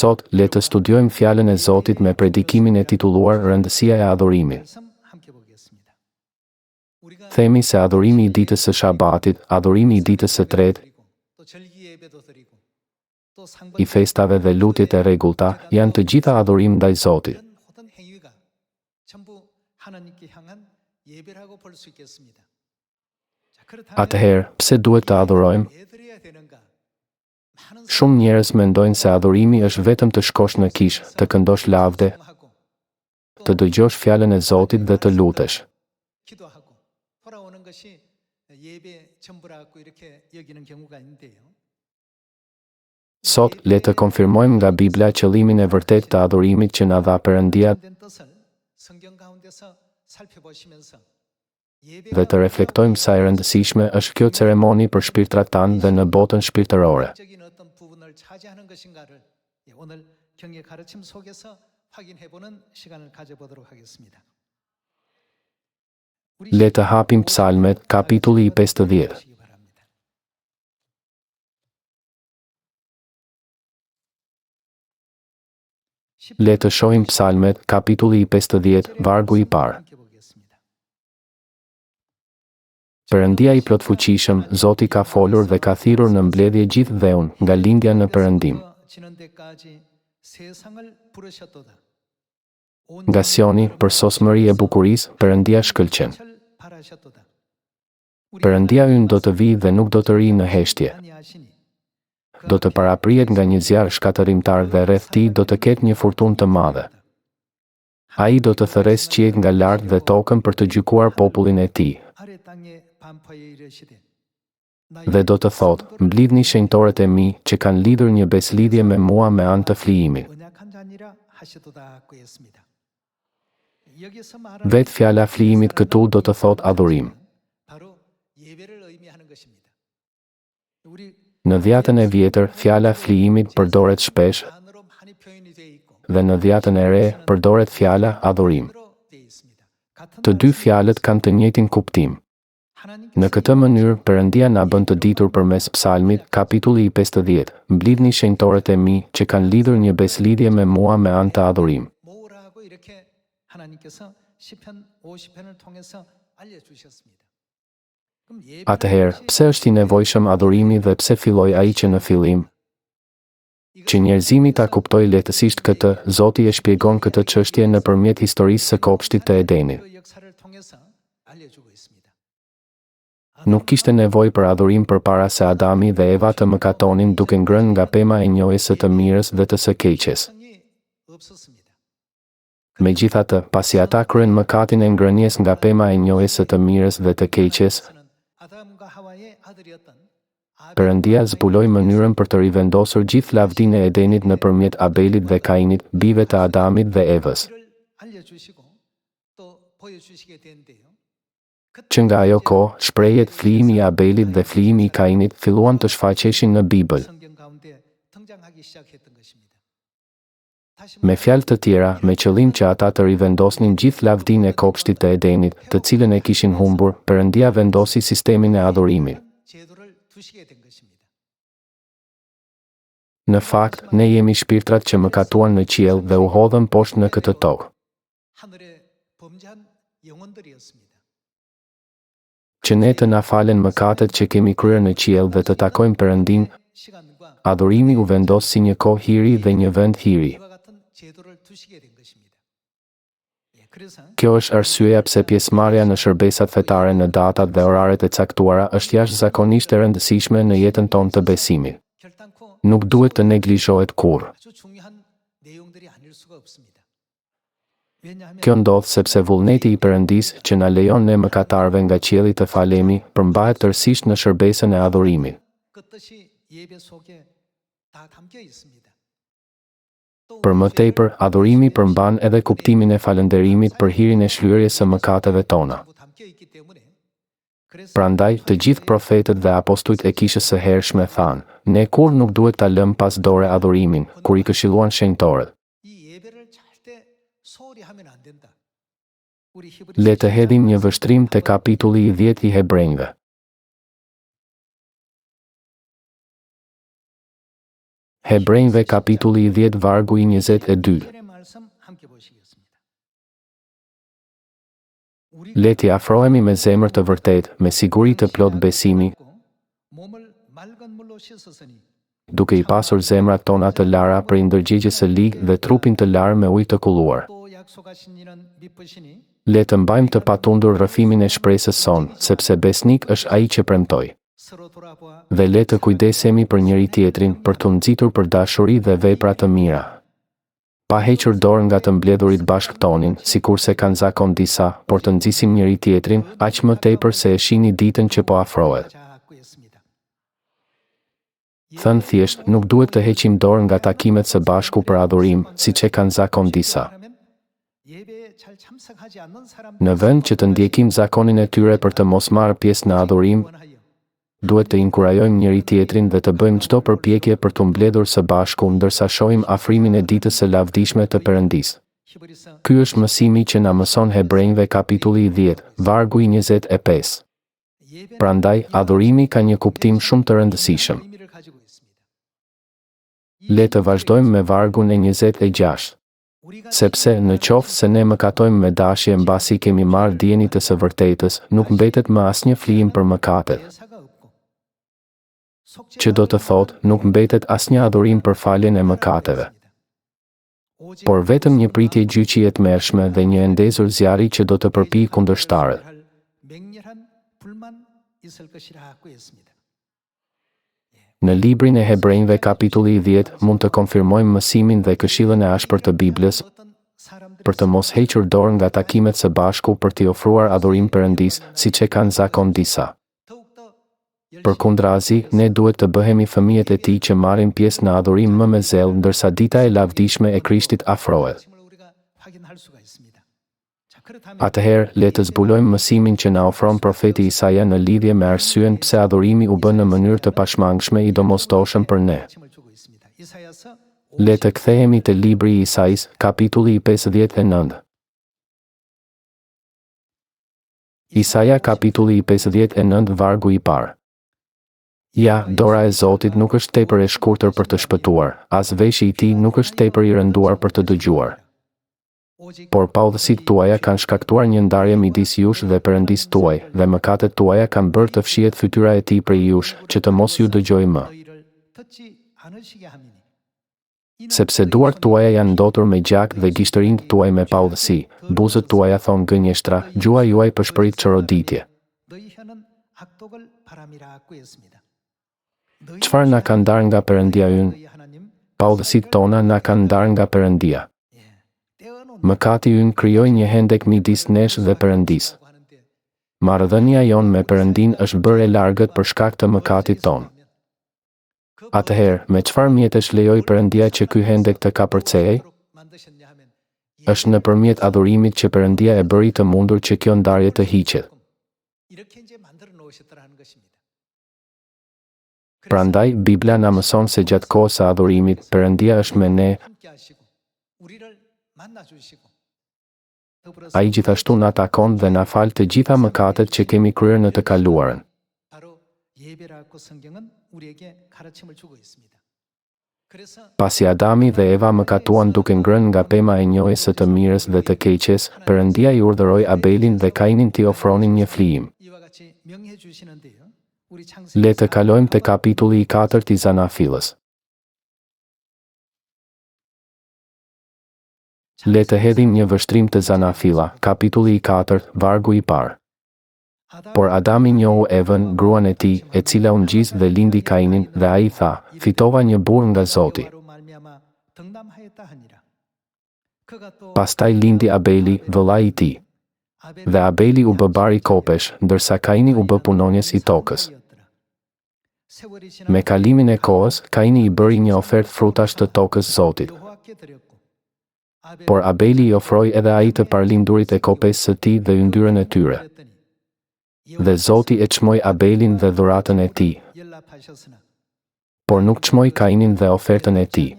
Sot, le të studiojmë fjalën e Zotit me predikimin e titulluar Rëndësia e adhurimit. Themi se adhurimi i ditës së Shabatit, adhurimi i ditës së tretë, i festave dhe lutjet e rregullta, janë të gjitha adhurim ndaj Zotit. Atëherë, pse duhet të adhurojmë? Shumë njerëz mendojnë se adhurimi është vetëm të shkosh në kishë, të këndosh lavde, të dëgjosh fjalën e Zotit dhe të lutesh. Sot, le të konfirmojmë nga Bibla qëllimin e vërtet të adhurimit që na dha Perëndia dhe të reflektojmë sa e rëndësishme është kjo ceremoni për shpirtrat tanë dhe në botën shpirtërore. Le të hapim Psalmet, kapitulli i 50. Le të shohim Psalmet, kapitulli i 50, vargu i parë. Perëndia i plotfuqishëm, Zoti ka folur dhe ka thirrur në mbledhje gjithë dheun, nga lindja në perëndim. Nga Sioni, për sosmëri e bukurisë, Perëndia shkëlqen. Perëndia ynë do të vijë dhe nuk do të rijë në heshtje. Do të paraprihet nga një zjarr shkatërimtar dhe rreth tij do të ketë një furtunë të madhe. Ai do të thërresë qiejt nga lart dhe tokën për të gjykuar popullin e tij. Dhe do të thotë, mblidhni shenjtorët e mi, që kanë lidhur një beslidhje me mua me anë të flijimit. Vetë fjala flijimit këtu do të thotë adhurim. Në Dhjatën e Vjetër, fjala flijimit përdoret shpesh, dhe në Dhjatën e Re përdoret fjala adhurim. Të dy fjalët kanë të njëjtin kuptim. Në këtë mënyrë, Perëndia na bën të ditur përmes Psalmit, kapitulli i 50, mblidhni shenjtorët e mi, që kanë lidhur një beslidhje me mua me anë të adhurim. Atëherë, pse është i nevojshëm adhurimi dhe pse filloi ai që në fillim? Që njerëzimi ta kuptojë lehtësisht këtë, Zoti e shpjegon këtë çështje nëpërmjet historisë së kopshtit të Edenit. Nuk kishte nevojë për adhurim përpara se Adami dhe Eva të mëkatonin duke ngrënë nga pema e njohjes së të mirës dhe të së keqes. Megjithatë, pasi ata kryen mëkatin e ngrënies nga pema e njohjes së të mirës dhe të keqes, Perëndia zbuloi mënyrën për të rivendosur gjithë lavdinë e Edenit nëpërmjet Abelit dhe Kainit, bijve të Adamit dhe Evës. Që nga ajo kohë, shprehjet flijimi i Abelit dhe flijimi i Kainit filluan të shfaqeshin në Bibël. Me fjalë të tjera, me qëllim që ata të rivendosnin gjithë lavdinë e kopshtit të Edenit, të cilën e kishin humbur, Perëndia vendosi sistemin e adhurimit. Në fakt, ne jemi shpirtrat që mëkatuan në qiell dhe u hodhën poshtë në këtë tokë. Që ne të na falen mëkatet që kemi kryer në qiell dhe të takojmë Perëndin, adhurimi u vendos si një kohë hiri dhe një vend hiri. Kjo është arsyeja pse pjesëmarrja në shërbesat fetare në datat dhe oraret e caktuara është jashtëzakonisht e rëndësishme në jetën tonë të besimit. Nuk duhet të neglizhohet kurrë. Kjo ndodh sepse vullneti i Perëndisë që na lejon ne mëkatarëve nga qielli të falemi, përmbahet tërësisht në shërbesën e adhurimit. Për më tepër, adhurimi përmban edhe kuptimin e falënderimit për hirin e shlyerjes së mëkateve tona. Prandaj, të gjithë profetët dhe apostujt e kishës së hershme thanë, ne kurrë nuk duhet ta lëmë pas dore adhurimin, kur i këshilluan shenjtorët. Le të hedhim një vështrim te kapitulli i 10 i Hebrejve. 。Hebrejve kapitulli 10 vargu i 22. Le t'i afrohemi me zemër të vërtet, me siguri të plot besimi, duke i pasur zemrat tona të lara për ndërgjegjës së ligë dhe trupin të larë me ujë të kulluar. Le të mbajmë të patundur rrëfimin e shpresës sonë, sepse besnik është ai që premtoi. Dhe le të kujdesemi për njëri tjetrin, për të nxitur për dashuri dhe vepra të mira. Pa hequr dorë nga të mbledhurit bashkëtonin, sikurse kanë zakon disa, por të nxisim njëri tjetrin, aq më tepër se e shihni ditën që po afrohet. Thënë thjesht, nuk duhet të heqim dorë nga takimet së bashku për adhurim, siç e kanë zakon disa. Në vend që të ndjekim zakonin e tyre për të mos marrë pjesë në adhurim, duhet të inkurajojmë njëri tjetrin dhe të bëjmë çdo përpjekje për të mbledhur së bashku ndërsa shohim afrimin e ditës së lavdishme të Perëndisë. Ky është mësimi që na mëson Hebrejve kapitulli 10, vargu i 25. Prandaj, adhurimi ka një kuptim shumë të rëndësishëm. Le të vazhdojmë me vargun e 26. Sepse në qoftë se ne mëkatojmë me dashje mbasi kemi marrë dijen të së vërtetës, nuk mbetet më asnjë flijim për mëkatet. Që do të thotë, nuk mbetet asnjë adhurim për faljen e mëkateve. Por vetëm një pritje gjyqi e tmerrshme dhe një endezur zjarri që do të përpijë kundërshtarët. Në librin e Hebrejve kapitulli 10 mund të konfirmojmë mësimin dhe këshillën e ashpër të Biblës për të mos hequr dorë nga takimet së bashku për t'i ofruar adhurim Perëndisë, siç e kanë zakon disa. Përkundrazi, ne duhet të bëhemi fëmijët e tij që marrin pjesë në adhurim më me zell ndërsa dita e lavdishme e Krishtit afrohet. Atëherë, le të zbulojmë mësimin që na ofron profeti Isaia në lidhje me arsyen pse adhurimi u bë në mënyrë të pashmangshme i domosdoshëm për ne. Le të kthehemi te libri i Isais, kapitulli 59. Isaia kapitulli 59 vargu i parë. Ja, dora e Zotit nuk është tepër e shkurtër për të shpëtuar, as veshi i tij nuk është tepër i rënduar për të dëgjuar. Por paudhësitë tuaja kanë shkaktuar një ndarje midis jush dhe Perëndisë tuaj, dhe mëkatet tuaja kanë bërë të fshihet fytyra e tij prej jush, që të mos ju dëgjojë më. Sepse duart tuaja janë ndotur me gjak dhe gishtërinjtë tuaj me paudhësi, buzët tuaja thonë gënjeshtra, gjua juaj përshpërit çoroditje. Çfarë na ka ndarë nga Perëndia ynë? Paudhësitë tona na kanë ndarë nga Perëndia. Mëkati ynë krijoi një hendek midis nesh dhe Perëndisë. Marrëdhënia jonë me Perëndin është bërë e largët për shkak të mëkatit tonë. Atëherë, me çfarë mjetesh lejoi Perëndia që ky hendek të kapërcehej? Është nëpërmjet adhurimit që Perëndia e bëri të mundur që kjo ndarje të hiqet. Prandaj, Bibla na mëson se gjatë kohës së adhurimit, Perëndia është me ne. Ai gjithashtu na takon dhe na fal të gjitha mëkatet që kemi kryer në të kaluarën. Pasi Adami dhe Eva mëkatuan duke ngrënë nga pema e njohjes së të mirës dhe të keqes, Perëndia i urdhëroi Abelin dhe Kainin t'i ofronin një flijim. Le të kalojmë te kapitulli i 4 i Zanafilës. Le të hedhim një vështrim të Zanafila, kapitulli i 4, vargu i parë. Por Adami njohu Evën, gruan e tij, e cila u ngjis dhe lindi Kainin, dhe ai tha, fitova një burr nga Zoti. Pastaj lindi Abeli, vëllai i tij. Dhe Abeli u bë bar i kopesh, ndërsa Kaini u bë punonjes i tokës. Me kalimin e kohës, Kaini i bëri një ofertë frutash të tokës Zotit. Por Abeli i ofroi edhe ai të parlindurit e kopes së tij dhe yndyrën e tyre. Dhe Zoti e çmoi Abelin dhe dhuratën e tij. Por nuk çmoi Kainin dhe ofertën e tij.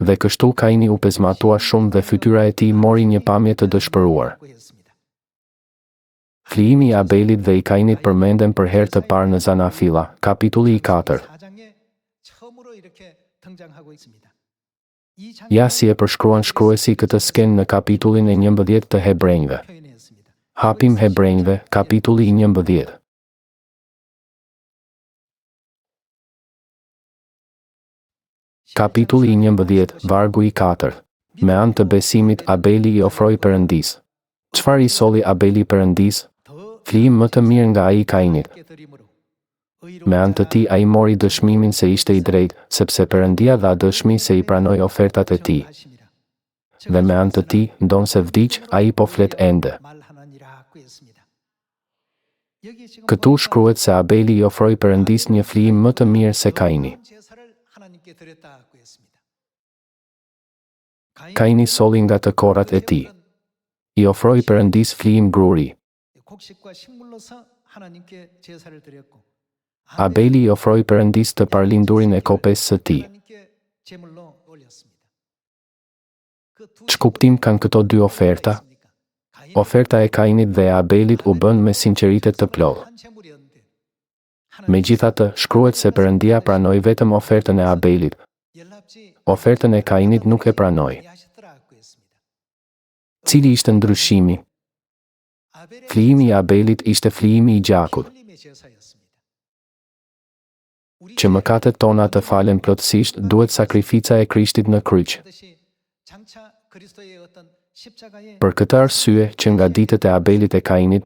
Dhe kështu Kaini u pezmatua shumë dhe fytyra e tij mori një pamje të dëshpëruar. Flijimi i Abelit dhe i Kainit përmenden për herë të parë në Zanafila, kapitulli i 4. Ja si e përshkruan shkruesi këtë skenë në kapitullin e 11 të Hebrejve. Hapim Hebrejve, kapitulli i 11. Kapitulli i 11, vargu i 4. Me anë të besimit Abeli i ofroi Perëndis. Çfarë i solli Abeli Perëndis? Flijim më të mirë nga ai Kainit. Me anë të tij ai mori dëshmimin se ishte i drejtë, sepse Perëndia dha dëshmi se i pranoi ofertat e tij. Dhe me anë të tij, ndonse vdiq, ai po flet ende. Këtu shkruhet se Abeli i ofroi Perëndis një flijim më të mirë se Kaini. Kaini solli nga të korrat e tij. I ofroi Perëndis flijim gruri. Abeli i ofroi Perëndis të parlindurin e kopës së tij. Ç'kuptim kanë këto dy oferta? Oferta e Kainit dhe e Abelit u bën me sinqeritet të plotë. Megjithatë, shkruhet se Perëndia pranoi vetëm ofertën e Abelit. Ofertën e Kainit nuk e pranoi. Cili ishte ndryshimi? Flijimi i Abelit ishte flijimi i gjakut. Që mëkatet tona të falen plotësisht, duhet sakrifica e Krishtit në kryq. Për këtë arsye që nga ditët e Abelit e Kainit,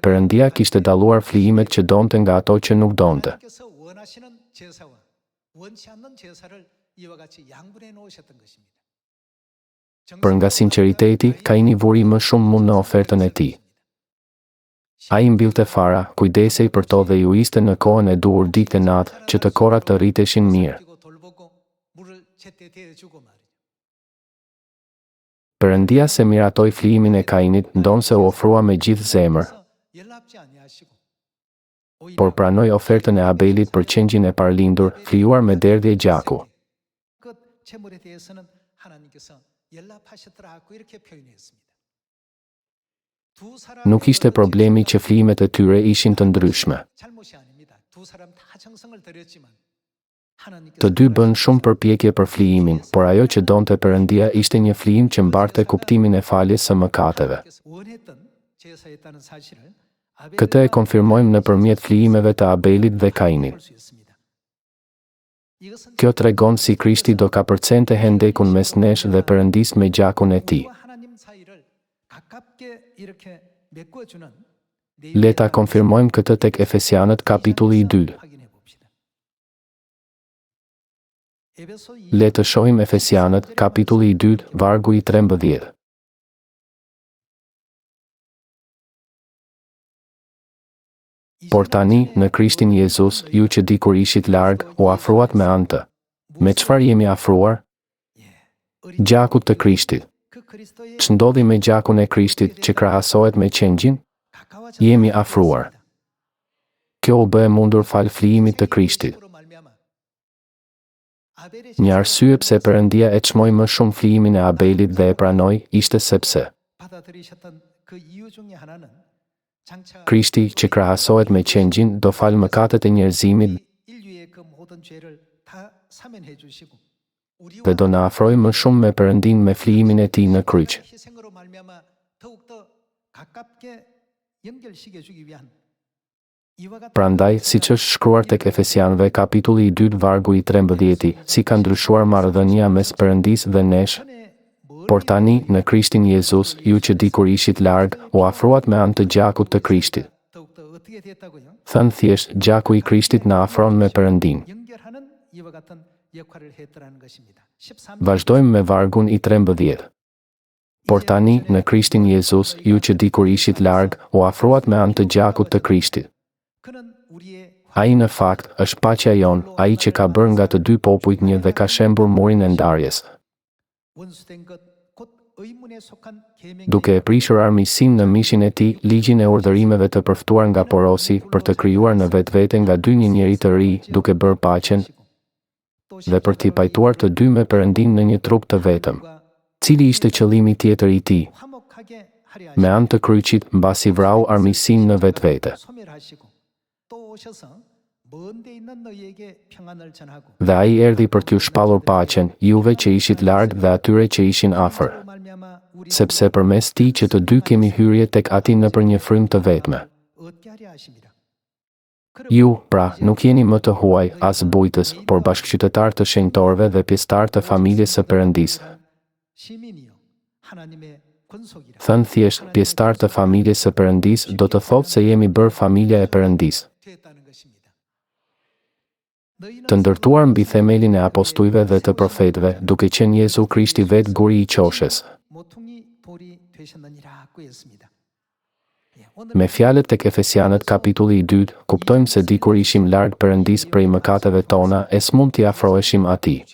Perëndia kishte dalluar flijimet që donte nga ato që nuk donte. Për nga sinqeriteti, Kaini vuri më shumë mund në ofertën e tij. Ai mbilte fara, kujdesej për to dhe ju iste në kohën e duhur ditë e natë, që të korrat të rriteshin mirë. Perëndia se miratoi flijimin e Kainit, ndonse u ofrua me gjithë zemër. Por pranoi ofertën e Abelit për qengjin e parlindur, flijuar me derdhje gjaku. Nuk ishte problemi që flijimet e tyre ishin të ndryshme. Të dy bën shumë përpjekje për flijimin, por ajo që donte Perëndia ishte një flijim që mbarte kuptimin e faljes së mëkateve. Këtë e konfirmojmë nëpërmjet flijimeve të Abelit dhe Kainit. Kjo tregon si Krishti do ka përcente hendekun mes nesh dhe Perëndis me gjakun e tij. Le ta konfirmojmë këtë tek Efesianët kapitulli i 2. Le të shohim Efesianët kapitulli i 2, vargu i 13. Por tani, në Krishtin Jezus, ju që dikur ishit larg, u afruat me anë të. Me çfarë jemi afruar? Gjakut të Krishtit. Ç'ndodhi me gjakun e Krishtit që krahasohet me qengjin? Jemi afruar. Kjo u bë e mundur fal flijimit të Krishtit. Një arsye pse Perëndia e çmoi më shumë flijimin e Abelit dhe e pranoi, ishte sepse Krishti që krahasohet me qengjin do fal mëkatet e njerëzimit dhe do na afrojë më shumë me Perëndin me flijimin e tij në kryq. Prandaj, siç është shkruar tek Efesianëve kapitulli i 2 vargu i 13, si ka ndryshuar marrëdhënia mes Perëndis dhe nesh, por tani, në Krishtin Jezus, ju që dikur ishit larg, u afruat me anë të gjakut të Krishtit. Thënë thjesht, gjaku i Krishtit na afron me Perëndin. Vazhdojmë me vargun i 13. Por tani, në Krishtin Jezus, ju që dikur ishit larg, u afruat me anë të gjakut të Krishtit. Ai në fakt është paqja jon, ai që ka bërë nga të dy popujt një dhe ka shembur murin e ndarjes. Duke e prishur armiqsinë në mishin e tij, ligjin e urdhërimeve të përftuar nga porosi, për të krijuar në vetvete nga dy një njeri të ri, duke bërë paqen, dhe për t'i pajtuar të dy me Perëndin në një trup të vetëm. Cili ishte qëllimi tjetër i tij? Me anë të kryqit, mbasi vrau armiqsinë në vetvete. Dhe ai erdhi për t'ju shpallur paqen, juve që ishit larg dhe atyre që ishin afër. Sepse përmes tij që të dy kemi hyrje tek Ati nëpër një frym të vetme. Ju, pra, nuk jeni më të huaj, as bujtës, por bashkëqytetar të shenjtorëve dhe pjesëtar të familjes së Perëndisë. Thënë thjesht, pjesëtar të familjes së Perëndisë do të thotë se jemi bërë familja e Perëndisë. Të ndërtuar mbi themelin e apostujve dhe të profetëve, duke qenë Jezu Krishti vetë guri i qoshes. Me fjalët tek Efesianët kapitulli i 2, kuptojmë se dikur ishim larg Perëndisë prej mëkateve tona, e s'mund t'i afroheshim Atij.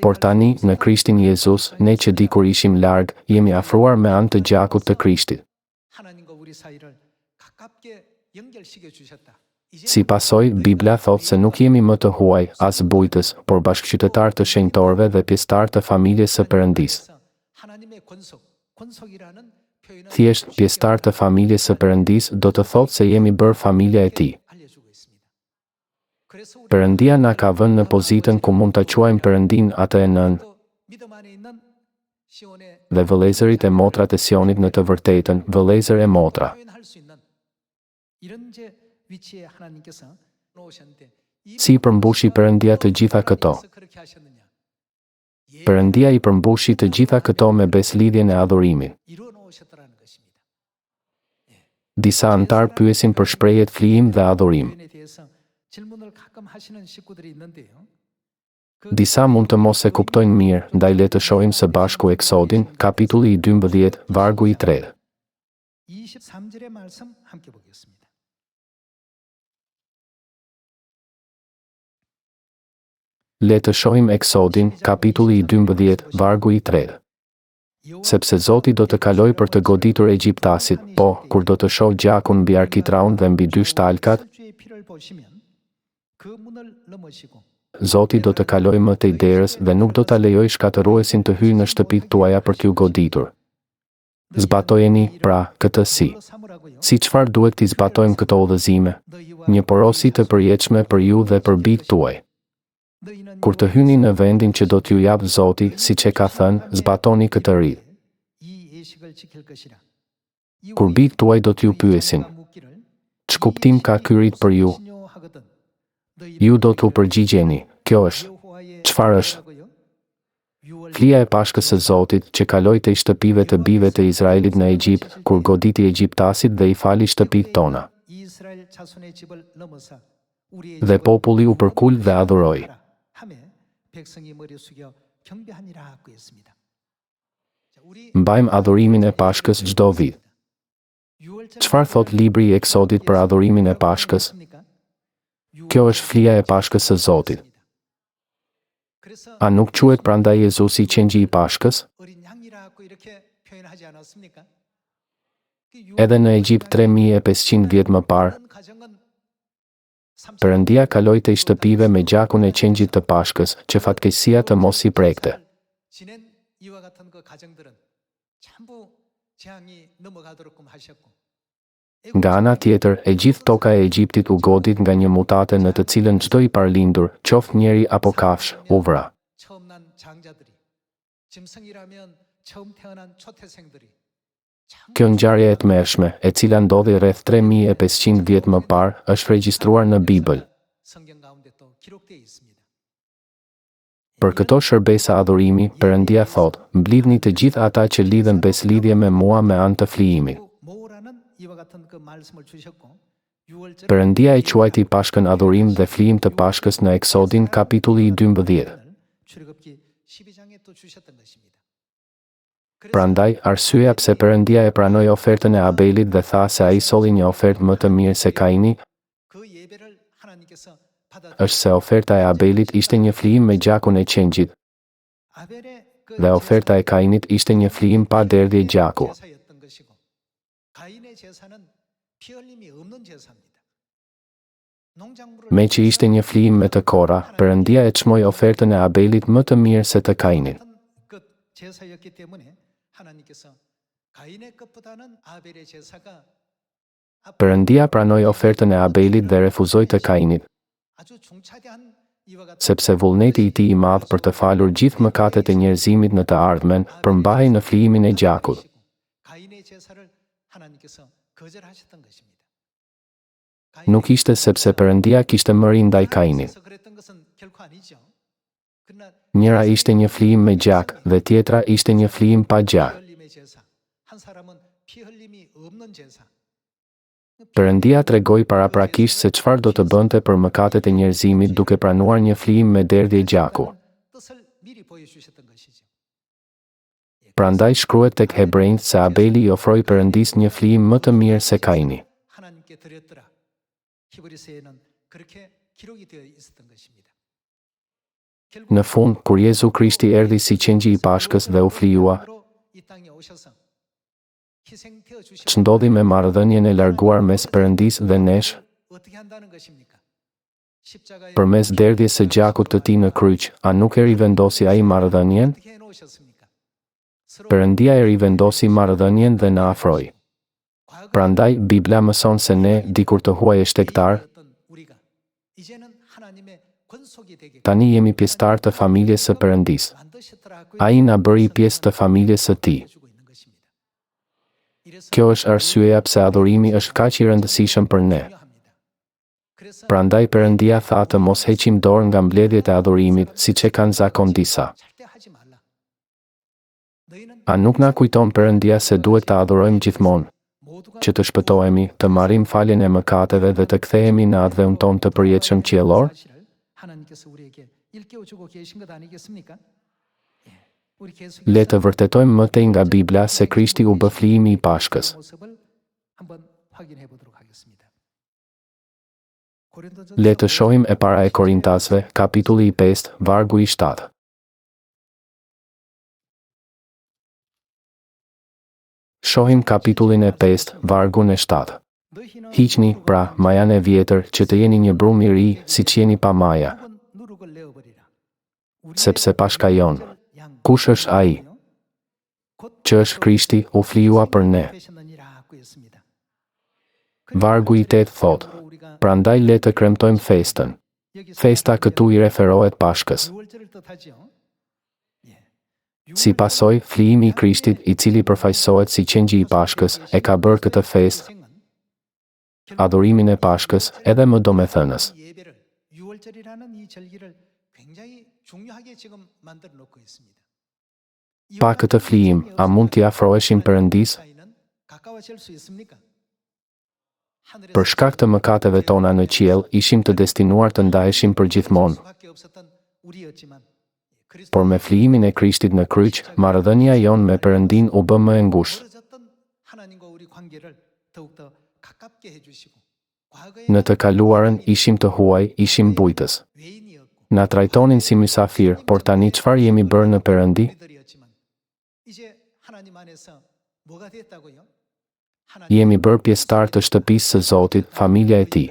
Por tani, në Krishtin Jezus, ne që dikur ishim larg, jemi afruar me anë të gjakut të Krishtit. Si pasojë, Bibla thotë se nuk jemi më të huaj, as bujtës, por bashkëqytetar të shenjtorëve dhe pjesëtar të familjes së Perëndisë. Thjesht, pjesëtar të familjes së Perëndisë do të thotë se jemi bërë familja e Tij. Perëndia na ka vënë në pozitën ku mund ta quajmë Perëndin atë e nën, dhe vëllezërit e motrat e Sionit në të vërtetën, vëllezër e motra. Si përmbushi Perëndia të gjitha këto? Perëndia i përmbushi të gjitha këto me beslidhjen e adhurimit. Disa antar pyesin për shprehjet flijim dhe adhurim. Disa mund të mos e kuptojnë mirë, ndaj le të shohim së bashku Eksodin, kapitulli i 12, vargu i 3. Le të shohim Eksodin, kapitulli i 12, vargu i 3. Sepse Zoti do të kaloj për të goditur egjiptasit, po, kur do të shoh gjakun mbi arkitraun dhe mbi dy shtalkat, Zoti do të kaloj më tej derës dhe nuk do ta lejoj shkatëruesin të hyjë në shtëpitë tuaja për t'ju goditur. Zbatojeni, pra, këtë si. Si çfarë duhet t'i zbatojmë këto udhëzime? Një porosi të përjetshme për ju dhe për bijtë tuaj. Kur të hyni në vendin që do t'ju japë Zoti, siç e ka thënë, zbatoni këtë rit. Kur bijtë tuaj do t'ju pyesin, ç'kuptim ka ky rit për ju? Ju do t'u përgjigjeni, kjo është. Çfarë është? Flija e Pashkës së Zotit që kaloi te shtëpive të bijve të Izraelit në Egjipt, kur goditi egjiptasit dhe i fali shtëpitë tona. Dhe populli u përkul dhe adhuroi. Mbajmë adhurimin e Pashkës çdo vit. Çfarë thot libri i Eksodit për adhurimin e Pashkës? Kjo është flija e Pashkës së Zotit. A nuk quhet prandaj Jezusi qengji i Pashkës? Edhe në Egjipt 3500 vjet më parë, Perëndia kaloi te shtëpive me gjakun e qengjit të Pashkës, që fatkeqësia të mos i prekte. Nga ana tjetër, e gjithë toka e Egjiptit u godit nga një mutate në të cilën çdo i parlindur, qoftë njeri apo kafsh, u vra. Kjo ngjarje e tmerrshme, e cila ndodhi rreth 3500 vjet më parë, është regjistruar në Bibël. Për këto shërbesa adhurimi, Perëndia thotë, mblidhni të gjithë ata që lidhen beslidhje me mua me anë të flijimit. Perëndia e quajti Pashkën adhurim dhe flijim të Pashkës në Eksodin kapitulli i 12. Prandaj, arsyeja pse Perëndia e pranoi ofertën e Abelit dhe tha se ai solli një ofertë më të mirë se Kaini, është se oferta e Abelit ishte një flijim me gjakun e qengjit, dhe oferta e Kainit ishte një flijim pa derdhje gjaku. Me që ishte një flijim me të kora, Perëndia e çmoi ofertën e Abelit më të mirë se të Kainit. Perëndia pranoi ofertën e Abelit dhe refuzoi të Kainit, sepse vullneti i tij i madh për të falur gjithë mëkatet e njerëzimit në të ardhmen përmbahej në flijimin e gjakut. Nuk ishte sepse Perëndia kishte mëri ndaj Kainit. Njëra ishte një flijim me gjak dhe tjetra ishte një flijim pa gjak. Perëndia tregoi paraprakisht se çfarë do të bënte për mëkatet e njerëzimit duke pranuar një flijim me derdhje gjaku. Prandaj shkruhet tek Hebrejt se Abeli i ofroi Perëndisë një flijim më të mirë se Kaini. Në fund, kur Jezu Krishti erdhi si qengji i Pashkës dhe u flijua, ç'ndodhi me marrëdhënien e larguar mes Perëndisë dhe nesh? Përmes derdhjes së gjakut të tij në kryq, a nuk e rivendosi ai marrëdhënien? Perëndia e rivendosi marrëdhënien dhe na afroi. Prandaj Bibla mëson se ne, dikur të huaj e shtektar, tani jemi pjesëtar të familjes së Perëndisë. Ai na bëri pjesë të familjes së tij. Kjo është arsyeja pse adhurimi është kaq i rëndësishëm për ne. Prandaj Perëndia tha të mos heqim dorë nga mbledhjet e adhurimit, siç e kanë zakon disa. A nuk na kujton Perëndia se duhet të adhurojmë gjithmonë, që të shpëtohemi, të marrim faljen e mëkateve dhe të kthehemi në atë tonë të përjetshëm qiellor? Le të vërtetojmë më tej nga Bibla se Krishti u bë flijimi i Pashkës. Le të shohim e para e Korintasve, kapitulli i 5, vargu i 7. Shohim kapitullin e 5, vargun e 7. Hiqni, pra, majan e vjetër, që të jeni një brum i ri, siç jeni pa maja. Sepse Pashka jon, kush është ai? Që është Krishti, u flijua për ne. Vargu i 8 thot: prandaj le të kremtojmë festën. Festa këtu i referohet Pashkës. Si pasojë, flijimi i Krishtit, i cili përfaqësohet si qengji i Pashkës, e ka bërë këtë festë, adhurimin e Pashkës, edhe më domethënës. Pa këtë flijim, a mund t'i afroheshim Perëndisë? Për shkak të mëkateve tona në qiell, ishim të destinuar të ndaheshim përgjithmonë. Por me flijimin e Krishtit në kryq, marrëdhënia jon me Perëndin u bë më e ngushtë. Në të kaluarën ishim të huaj, ishim bujtës. Na trajtonin si mysafir, por tani çfarë jemi bërë në Perëndi? Jemi bërë pjesëtar të shtëpisë së Zotit, familja e Tij.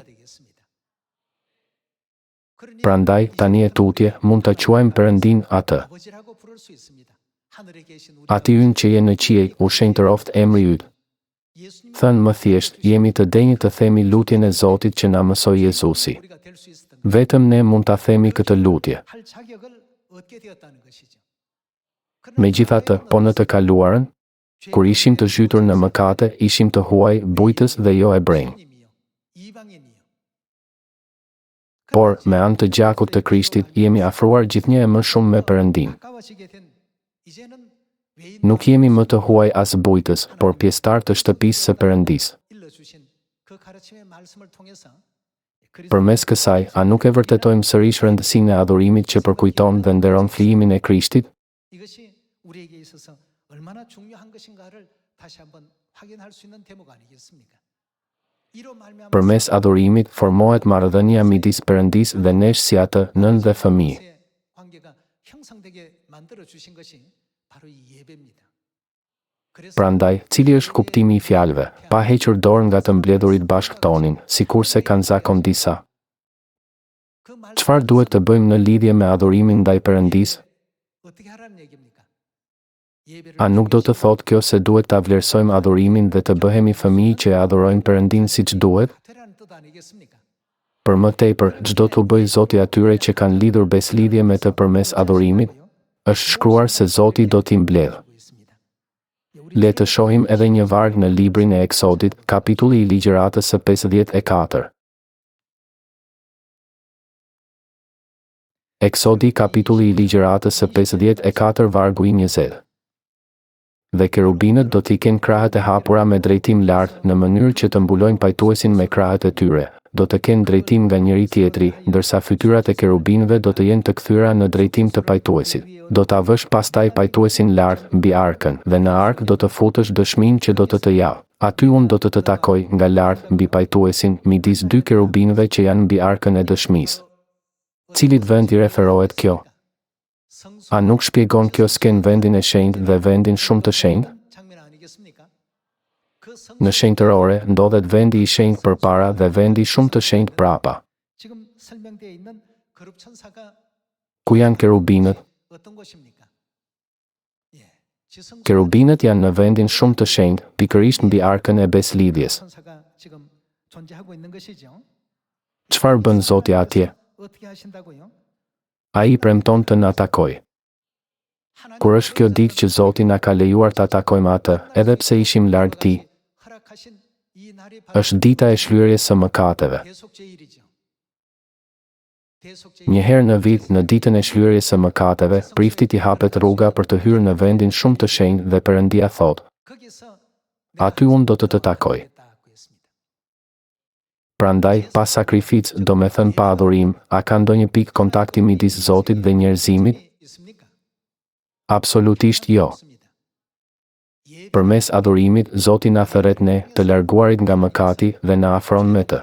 Prandaj, tani e tutje, mund të quajmë Perëndin atë. Ati ynë që je në qiej, u shenjtëroft emri yt. Thënë më thjesht, jemi të denjë të themi lutjen e Zotit që na mësoi Jezusi. Vetëm ne mund ta themi këtë lutje. Megjithatë, po në të kaluarën, kur ishim të zhytur në mëkate, ishim të huaj, bujtës dhe jo hebrenj. Por, me anë të gjakut të Krishtit, jemi afruar gjithnjë e më shumë me Perëndin. Nuk jemi më të huaj as bujtës, por pjesëtar të shtëpisë së Perëndisë. Përmes kësaj, a nuk e vërtetojmë sërish rëndësinë e adhurimit që përkujton dhe nderon flijimin e Krishtit? Përmes adhurimit, formohet marrëdhënia midis Perëndisë dhe nesh si atë nën dhe fëmijë. Prandaj, cili është kuptimi i fjalëve, pa hequr dorë nga të mbledhurit bashkëtonin, sikurse kanë zakon disa? Çfarë duhet të bëjmë në lidhje me adhurimin ndaj Perëndisë? A nuk do të thotë kjo se duhet ta vlerësojmë adhurimin dhe të bëhemi fëmijë që e adhurojnë Perëndin siç duhet? Për më tepër, çdo t'u bëj Zoti atyre që kanë lidhur beslidhje me të përmes adhurimit, është shkruar se Zoti do t'i mbledhë. Le të shohim edhe një varg në librin e Eksodit, kapitulli i Ligjëratës së 54. Eksodi kapitulli i Ligjëratës së 54 vargu i 20. Dhe kerubinët do t'i kenë krahët e hapura me drejtim lart në mënyrë që të mbulojnë pajtuesin me krahët e tyre. Do të kenë drejtim nga njëri tjetri, ndërsa fytyrat e kerubinëve do të jenë të kthyera në drejtim të pajtuesit. Do ta vësh pastaj pajtuesin lart mbi arkën, dhe në ark do të futësh dëshminë që do të të javë. Aty unë do të të takoj nga lart mbi pajtuesin midis dy kerubinëve që janë mbi arkën e dëshmisë. Cilit vend i referohet kjo? A nuk shpjegon kjo sken vendin e shenjtë dhe vendin shumë të shenjtë? Në shenjtërore ndodhet vendi i shenjtë përpara dhe vendi shumë të shenjtë prapa. Ku janë kerubinët? Kerubinët janë në vendin shumë të shenjtë, pikërisht mbi arkën e beslidhjes. Çfarë bën Zoti atje? Ai premton të na takojë. Kur është kjo ditë që Zoti na ka lejuar ta takojmë atë, edhe pse ishim larg tij? Është dita e shlyerjes së mëkateve. Një herë në vit, në ditën e shlyerjes së mëkateve, priftit i hapet rruga për të hyrë në vendin shumë të shenjtë dhe Perëndia thotë: aty unë do të të takoj. Prandaj, pa sakrificë, do me thënë pa adhurim, a ka ndonjë pikë kontakti midis Zotit dhe njerëzimit? Absolutisht jo. Përmes adhurimit, Zoti na thërret ne, të larguarit nga mëkati, dhe na afron me të.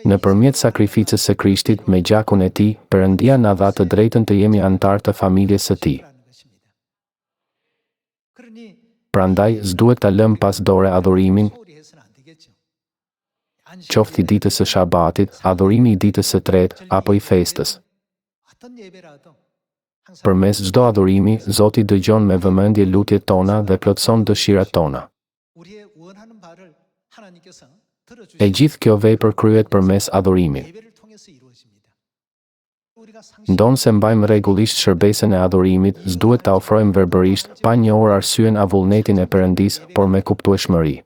Nëpërmjet sakrificës së Krishtit me gjakun e tij, Perëndia na dha të drejtën të jemi antar të familjes së tij. Prandaj, s'duhet ta lëm pas dore adhurimin, qoftë i ditës së Shabatit, adhurimi i ditës së tretë, apo i festës. Përmes çdo adhurimi, Zoti dëgjon me vëmendje lutjet tona dhe plotson dëshirat tona. E gjithë kjo vepër kryhet përmes adhurimit. Ndonë se mbajmë rregullisht shërbesën e adhurimit, s'duhet ta ofrojmë verbërisht, pa njohur arsyen a vullnetin e Perëndisë, por me kuptueshmëri.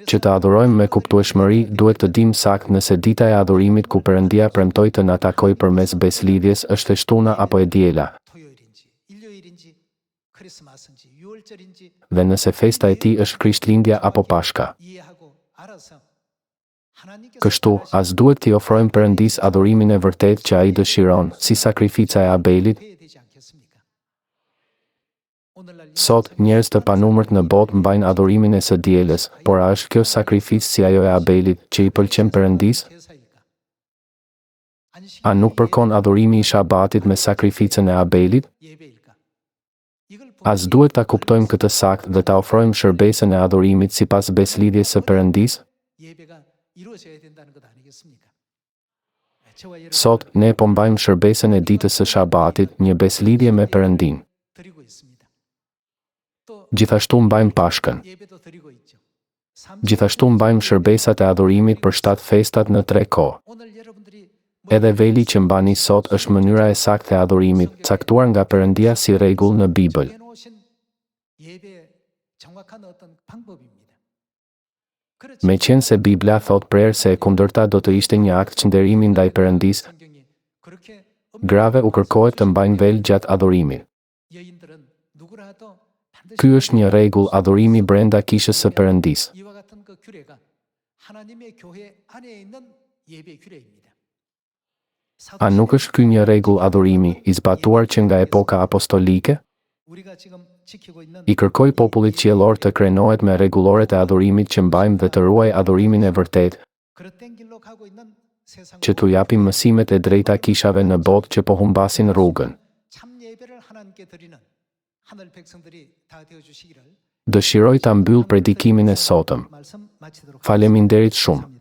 Që të adhurojmë me kuptueshmëri, duhet të dimë saktë nëse dita e adhurimit ku Perëndia premtoi të na takojë përmes beslidhjes është e shtuna apo e diela. Dhe nëse festa e tij është Krishtlindja apo Pashka. Kështu, as duhet t'i ofrojmë Perëndisë adhurimin e vërtet që ai dëshiron, si sakrifica e Abelit. Sot, njerëz të panumërt në botë mbajnë adhurimin e së dielës, por a është kjo sakrificë si ajo e Abelit që i pëlqen Perëndisë? A nuk përkon adhurimi i Shabatit me sakrificën e Abelit? As duhet ta kuptojmë këtë saktë dhe ta ofrojmë shërbesën e adhurimit sipas beslidhjes së Perëndisë? Sot, ne po mbajmë shërbesën e ditës së Shabatit, një beslidhje me Perëndin. Gjithashtu mbajmë Pashkën. Gjithashtu mbajmë shërbesat e adhurimit për 7 festat në 3 kohë. Edhe veli që mbani sot është mënyra e saktë e adhurimit, caktuar nga Perëndia si rregull në Bibël. Meqense Bibla thot prerë se e kundërta do të ishte një akt çnderimi ndaj Perëndisë, grave u kërkohet të mbajnë vel gjatë adhurimit. Ky është një rregull adhurimi brenda kishës së Perëndisë. A nuk është ky një rregull adhurimi i zbatuar që nga epoka apostolike? I kërkoi popullit qiellor të krenohet me rregulloret e adhurimit që mbajmë dhe të ruaj adhurimin e vërtet, që t'u japim mësimet e drejta kishave në botë që po humbasin rrugën. Dëshiroj ta mbyll predikimin e sotëm. Faleminderit shumë.